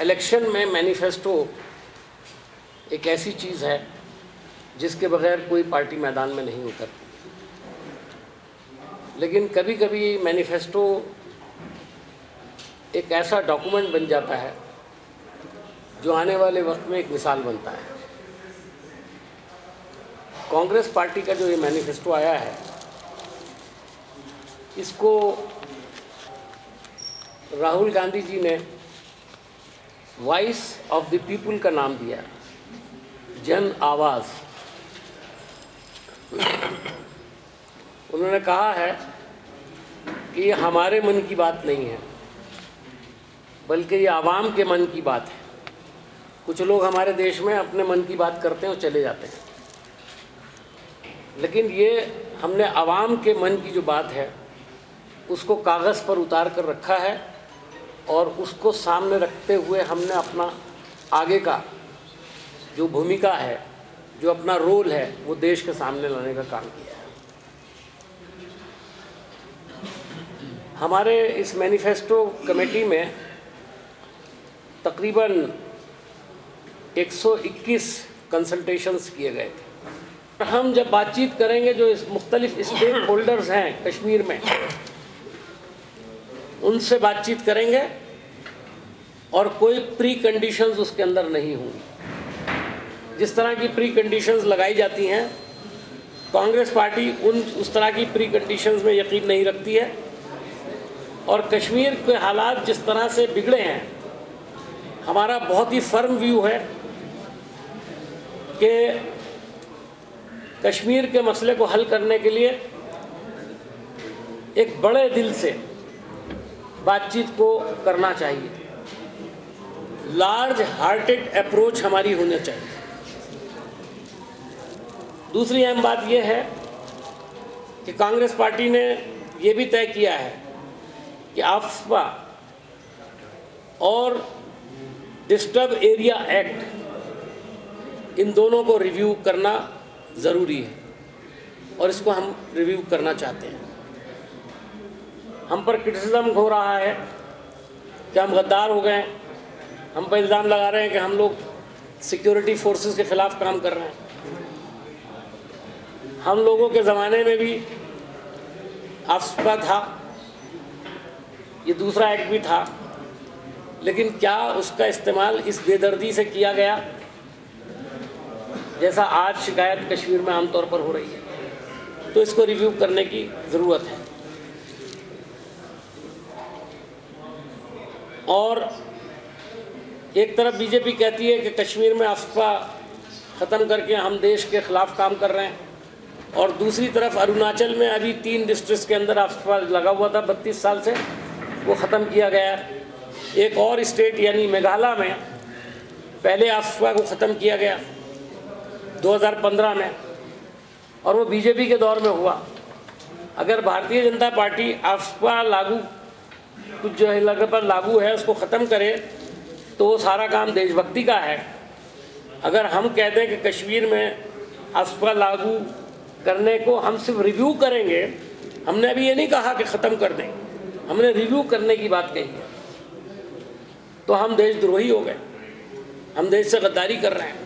Election में manifesto एक ऐसी चीज़ है जिसके बगैर कोई पार्टी मैदान में नहीं उतरती। लेकिन कभी कभी मैनिफेस्टो एक ऐसा डॉक्यूमेंट बन जाता है जो आने वाले वक्त में एक मिसाल बनता है। कांग्रेस पार्टी का जो ये मैनिफेस्टो आया है, इसको राहुल गांधी जी ने वॉइस ऑफ द पीपल का नाम दिया, जन आवाज़। उन्होंने कहा है कि ये हमारे मन की बात नहीं है, बल्कि ये आवाम के मन की बात है। कुछ लोग हमारे देश में अपने मन की बात करते हैं और चले जाते हैं, लेकिन ये हमने आवाम के मन की जो बात है उसको कागज़ पर उतार कर रखा है और उसको सामने रखते हुए हमने अपना आगे का जो भूमिका है, जो अपना रोल है, वो देश के सामने लाने का काम किया है। हमारे इस मैनिफेस्टो कमेटी में तकरीबन 121 कंसल्टेशंस किए गए थे। हम जब बातचीत करेंगे, जो इस मुख्तलिफ स्टेक होल्डर्स हैं कश्मीर में, उनसे बातचीत करेंगे और कोई प्री कंडीशंस उसके अंदर नहीं होंगी। जिस तरह की प्री कंडीशंस लगाई जाती हैं, कांग्रेस पार्टी उस तरह की प्री कंडीशंस में यकीन नहीं रखती है। और कश्मीर के हालात जिस तरह से बिगड़े हैं, हमारा बहुत ही फर्म व्यू है कि कश्मीर के मसले को हल करने के लिए एक बड़े दिल से बातचीत को करना चाहिए। लार्ज हार्टेड अप्रोच हमारी होनी चाहिए। दूसरी अहम बात यह है कि कांग्रेस पार्टी ने यह भी तय किया है कि आफ्स्पा और डिस्टर्ब एरिया एक्ट, इन दोनों को रिव्यू करना ज़रूरी है और इसको हम रिव्यू करना चाहते हैं। हम पर क्रिटिसिज्म हो रहा है कि हम गद्दार हो गए हैं। हम पर इल्ज़ाम लगा रहे हैं कि हम लोग सिक्योरिटी फोर्सेस के ख़िलाफ़ काम कर रहे हैं। हम लोगों के ज़माने में भी आफ्स्पा था, ये दूसरा एक्ट भी था, लेकिन क्या उसका इस्तेमाल इस बेदर्दी से किया गया जैसा आज शिकायत कश्मीर में आमतौर पर हो रही है? तो इसको रिव्यू करने की ज़रूरत है। और एक तरफ बीजेपी कहती है कि कश्मीर में आफ्स्पा ख़त्म करके हम देश के ख़िलाफ़ काम कर रहे हैं, और दूसरी तरफ अरुणाचल में अभी 3 डिस्ट्रिक्ट के अंदर आफ्स्पा लगा हुआ था 32 साल से, वो ख़त्म किया गया। एक और स्टेट यानी मेघालय में पहले आफ्स्पा को ख़त्म किया गया 2015 में, और वो बीजेपी के दौर में हुआ। अगर भारतीय जनता पार्टी आफ्स्पा लागू कुछ जो है लगे पर लागू है उसको ख़त्म करे तो वो सारा काम देशभक्ति का है। अगर हम कहते हैं कि कश्मीर में आफ्स्पा लागू करने को हम सिर्फ रिव्यू करेंगे, हमने अभी ये नहीं कहा कि ख़त्म कर दें, हमने रिव्यू करने की बात कही है, तो हम देशद्रोही हो गए, हम देश से गद्दारी कर रहे हैं।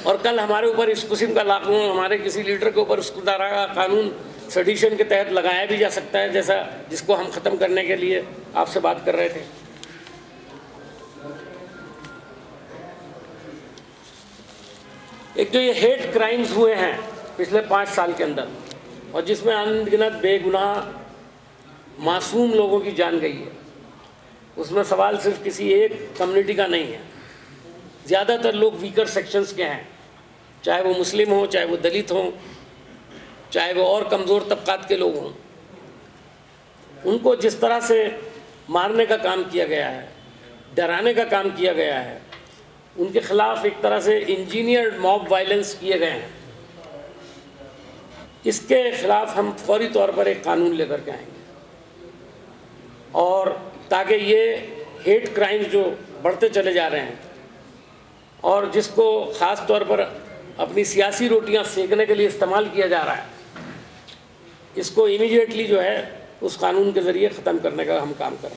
और कल हमारे ऊपर इस किस्म का कानून, हमारे किसी लीडर के ऊपर उस तरह का कानून सेडिशन के तहत लगाया भी जा सकता है, जैसा जिसको हम ख़त्म करने के लिए आपसे बात कर रहे थे। एक जो ये हेट क्राइम्स हुए हैं पिछले 5 साल के अंदर, और जिसमें अनगिनत बेगुनाह मासूम लोगों की जान गई है, उसमें सवाल सिर्फ किसी एक कम्युनिटी का नहीं है। ज़्यादातर लोग वीकर सेक्शंस के हैं, चाहे वो मुस्लिम हों, चाहे वो दलित हों, चाहे वो और कमज़ोर तबकात के लोग हों। उनको जिस तरह से मारने का काम किया गया है, डराने का काम किया गया है, उनके ख़िलाफ़ एक तरह से इंजीनियर्ड मॉब वायलेंस किए गए हैं, इसके ख़िलाफ़ हम फौरी तौर पर एक कानून लेकर के आएंगे। और ताकि ये हेट क्राइम्स जो बढ़ते चले जा रहे हैं और जिसको ख़ास तौर पर अपनी सियासी रोटियां सेकने के लिए इस्तेमाल किया जा रहा है, इसको इमीडिएटली जो है उस कानून के ज़रिए ख़त्म करने का हम काम करें।